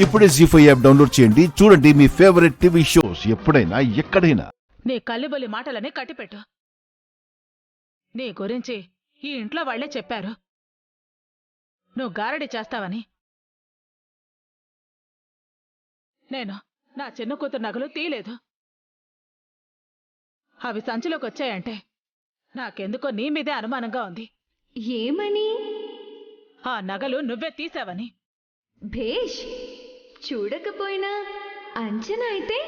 ఇప్పుడే జీ5 app download చేయండి. చూడండి మీ ఫేవరెట్ టీవీ షోస్ ఎప్పుడైనా ఎక్కడైనా. నీ కల్లిబొల్లి మాటలని కట్టిపెట్టు. నీ గురించి ఈ ఇంట్లో వాళ్లే చెప్పారు, నువ్వు గారడి చేస్తావని. నేను నా చిన్న కూతురు నగలు తీయలేదు. అవి సంచిలోకి వచ్చాయంటే నాకెందుకో నీ మీదే అనుమానంగా ఉంది. ఏమని? ఆ నగలు నువ్వే తీసావని. భేష్, చూడకపోయినా అంచనా అయితే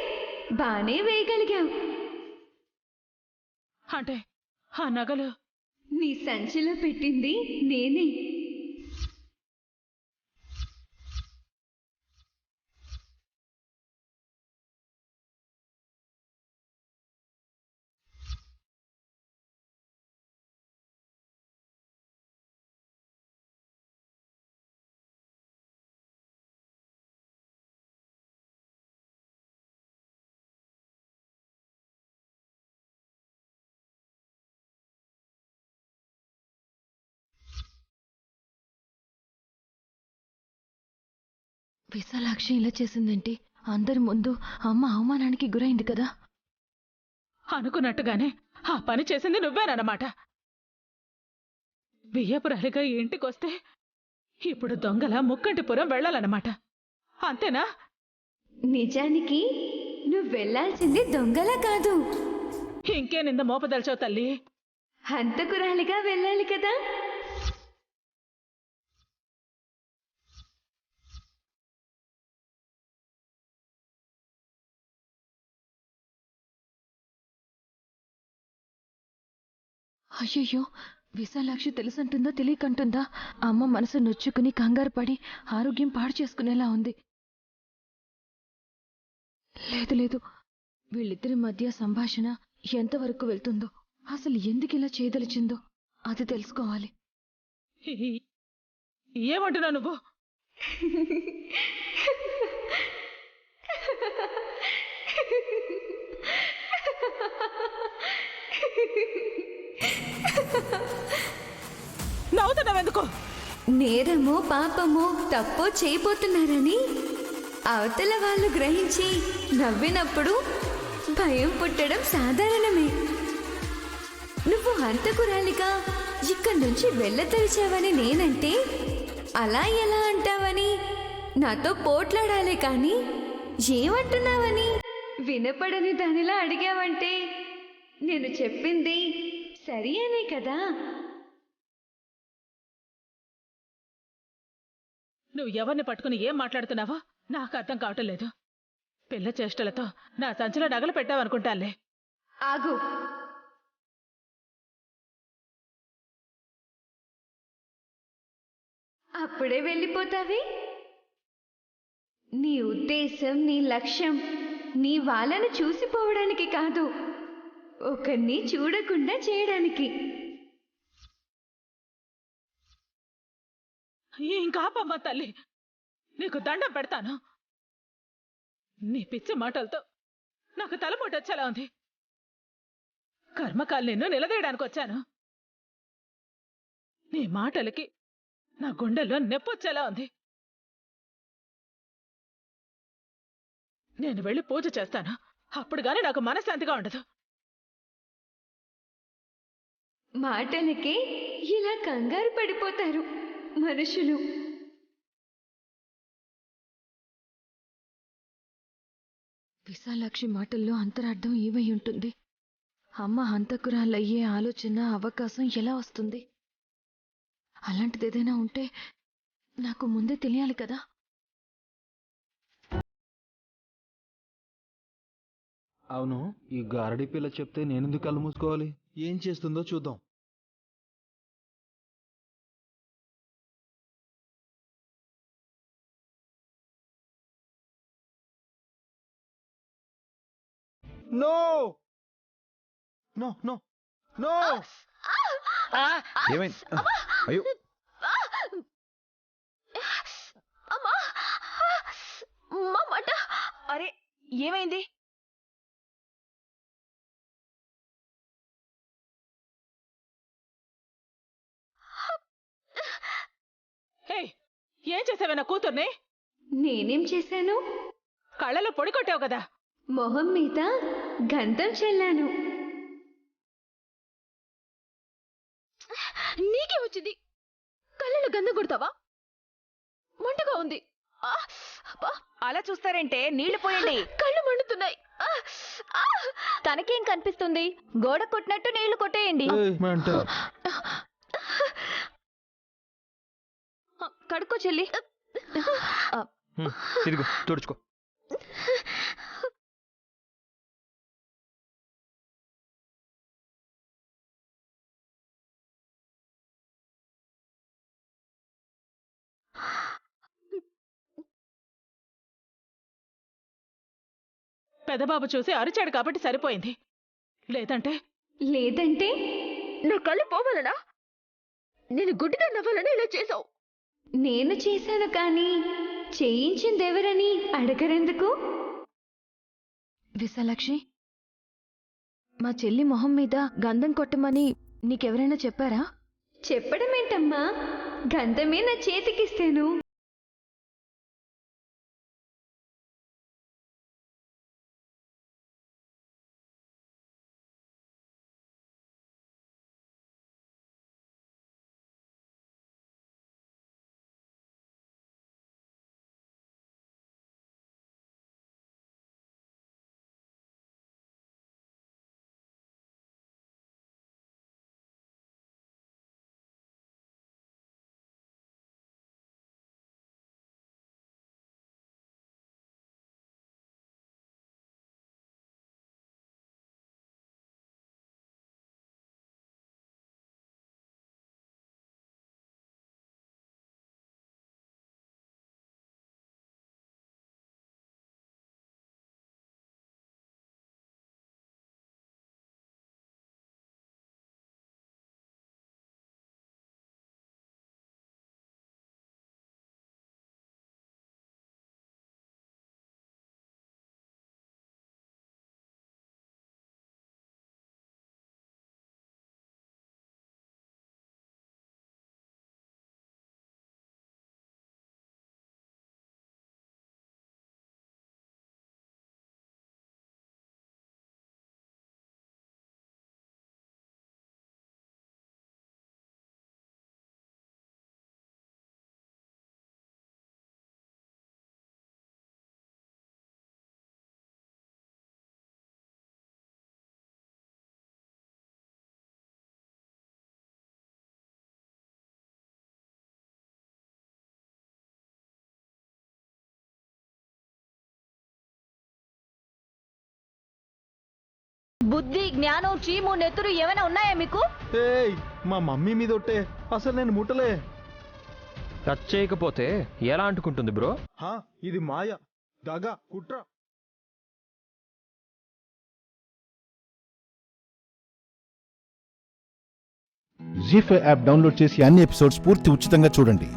బానే వేయగలిగావు. అంటే ఆ నగలు నీ సంచిలో పెట్టింది నేనే. విశాలాక్షి ఇలా చేసిందేంటి? అందరి ముందు అమ్మ అవమానానికి గురైంది కదా. అనుకున్నట్టుగానే ఆ పని చేసింది నువ్వేనన్నమాట. బియ్యపురాలిగా ఈ ఇంటికొస్తే ఇప్పుడు దొంగల ముక్కంటిపురం వెళ్ళాలన్నమాట, అంతేనా? నిజానికి నువ్వు వెళ్లాల్సింది దొంగలా కాదు, ఇంకే నింద మోపదల్చావు తల్లి. హంతకురాలిగా వెళ్ళాలి కదా. అయ్యయ్యో, విశాలాక్షి తెలుసంటుందా తెలియకంటుందా? అమ్మ మనసు నొచ్చుకుని కంగారు పడి ఆరోగ్యం పాడు చేసుకునేలా ఉంది. లేదు లేదు, వీళ్ళిద్దరి మధ్య సంభాషణ ఎంతవరకు వెళ్తుందో, అసలు ఎందుకు ఇలా చేయదలిచిందో అది తెలుసుకోవాలి. ఏమంటున్నావు నువ్వు? నవ్వుతున్నావెందుకు? నేరమో పాపమో తప్పో చేయబోతున్నారని అవతల వాళ్ళు గ్రహించి నవ్వినప్పుడు భయం పుట్టడం సాధారణమే. నువ్వు హంతకురాలిగా ఇక్కడి నుంచి వెళ్ళతలిచావని నేనంటే అలా ఎలా అంటావని నాతో పోట్లాడాలే కానీ ఏమంటున్నావని వినపడని దానిలా అడిగావంటే నేను చెప్పింది సరి అనే కదా. నువ్వు ఎవరిని పట్టుకుని ఏం మాట్లాడుతున్నావో నాకు అర్థం కావటం లేదు. పిల్ల చేష్టలతో నా సంచిలో నగలు పెట్టావనుకుంటాలే. ఆగు. అప్పుడే వెళ్ళిపోతావి? నీ ఉద్దేశం, నీ లక్ష్యం నీ వాళ్ళను చూసిపోవడానికి కాదు, ఒకరిని చూడకుండా చేయడానికి. ఇంకాపమ్మ తల్లి, నీకు దండం పెడతాను. నీ పిచ్చి మాటలతో నాకు తలపోటొచ్చేలా ఉంది. కర్మకాలు నిన్ను నిలదీయడానికి వచ్చాను. నీ మాటలకి నా గుండెల్లో నొప్పొచ్చేలా ఉంది. నేను వెళ్ళి పూజ చేస్తాను, అప్పుడు గాని నాకు మనశ్శాంతిగా ఉండదు. మాటలకి ఇలా కంగారు పడిపోతారు మనుషులు. విశాలాక్షి మాటల్లో అంతరార్థం ఏమై ఉంటుంది? అమ్మ హంతకురాలయ్యే ఆలోచన, అవకాశం ఎలా వస్తుంది? అలాంటిదేదైనా ఉంటే నాకు ముందే తెలియాలి కదా. అవును, ఈ గారడీ పిల్ల చెప్తే నేనెందుకు కళ్ళు మూసుకోవాలి? ఏం చేస్తుందో చూద్దాం. No no no no. ఏమైంది? అయ్యో, అరే, ఏమైంది? ఏం చేసావే నా కూతుర్ని? నేనేం చేశాను? కళ్ళలో పొడి కొట్టావు కదా. మొహం మీద గంధం చల్లాను. నీకే వచ్చింది. కళ్ళలో గంధం కొడతావా? మంటగా ఉంది. ఆ! అబ్బా! అలా చూస్తారంటే నీళ్లు పోయండి. కళ్ళు మండుతున్నాయి. తనకేం కనిపిస్తుంది? గోడ కొట్టినట్టు నీళ్లు కొట్టేయండి. ఏయ్, మంట. కడుక్కో చెల్లి. ఇదిగో తుడుచుకో. పెదబాబు చూసి అరిచాడు కాబట్టి సరిపోయింది. లేదంటే లేదంటే నా కళ్ళు పోవాలనా? నేను గుడ్డిగా నవ్వాలని ఇలా చేసావు. నేను చేశాను కానీ చేయించిందెవరని అడగరెందుకు? విశాలాక్షి, మా చెల్లి మొహం మీద గంధం కొట్టమని నీకెవరైనా చెప్పారా? చెప్పడమేంటమ్మా, గంధమే నా చేతికిస్తాను. బుద్ధి, జ్ఞానం, చీము, నెత్తురు ఏమైనా ఉన్నాయా మీకు? ఏయ్, మా మమ్మీ మీద ఒట్టే. అసలు నేను ముట్టలే. టచ్ చేయకపోతే ఎలా అంటుకుంటుంది బ్రో? హా, ఇది మాయ, దగ, కుట్ర. జీ5 యాప్ డౌన్లోడ్ చేసి అన్ని ఎపిసోడ్స్ పూర్తి ఉచితంగా చూడండి.